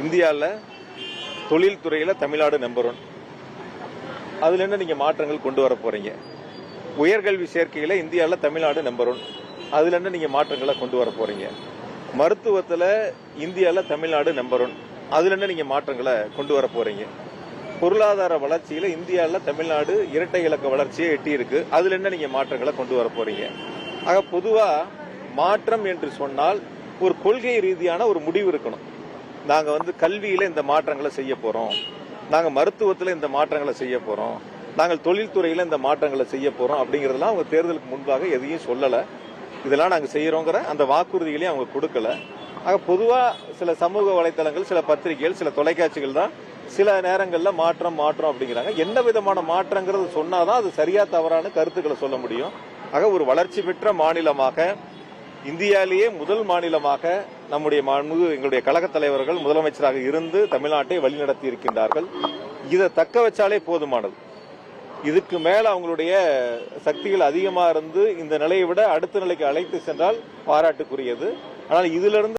இந்தியாவில் தொழில்துறையில் தமிழ்நாடு நம்பர் 1. அதில் என்ன நீங்கள் மாற்றங்கள் கொண்டு வர போகிறீங்க? உயர்கல்வி சேர்க்கையில் இந்தியாவில் தமிழ்நாடு நம்பர் 1. அதில் என்ன நீங்கள் மாற்றங்களை கொண்டு வர போகிறீங்க? மருத்துவத்தில் இந்தியாவில் தமிழ்நாடு நம்பர் 1. அதில் என்ன நீங்கள் மாற்றங்களை கொண்டு வர போகிறீங்க? பொருளாதார வளர்ச்சியில் இந்தியாவில் தமிழ்நாடு இரட்டை இலக்க வளர்ச்சியை எட்டியிருக்கு. அதில் என்ன நீங்கள் மாற்றங்களை கொண்டு வர போகிறீங்க? ஆக பொதுவாக மாற்றம் என்று சொன்னால் ஒரு கொள்கை ரீதியான ஒரு முடிவு இருக்கணும். நாங்கள் கல்வியில் இந்த மாற்றங்களை செய்ய போகிறோம், நாங்கள் மருத்துவத்தில் இந்த மாற்றங்களை செய்ய போகிறோம், நாங்கள் தொழில்துறையில் இந்த மாற்றங்களை செய்ய போகிறோம் அப்படிங்கிறதெல்லாம் அவங்க தேர்தலுக்கு முன்பாக எதையும் சொல்லலை. இதெல்லாம் நாங்கள் செய்கிறோங்கிற அந்த வாக்குறுதிகளையும் அவங்க கொடுக்கல. ஆக பொதுவாக சில சமூக வலைத்தளங்கள், சில பத்திரிகைகள், சில தொலைக்காட்சிகள் தான் சில நேரங்களில் மாற்றம் அப்படிங்கிறாங்க. என்ன விதமான மாற்றங்கிறது சொன்னாதான் அது சரியா தவறான கருத்துக்களை சொல்ல முடியும். ஆக ஒரு வளர்ச்சி பெற்ற மாநிலமாக, இந்தியாவிலேயே முதல் மாநிலமாக நம்முடைய எங்களுடைய கழக தலைவர்கள் முதலமைச்சராக இருந்து தமிழ்நாட்டை வழிநடத்தி இருக்கின்றார்கள். இதை தக்க வச்சாலே போதுமானது. இதுக்கு மேல அவங்களுடைய சக்திகள் அதிகமாக இருந்து இந்த நிலையை விட அடுத்த நிலைக்கு அழைத்து சென்றால் பாராட்டுக்குரியது. ஆனால் இதிலிருந்து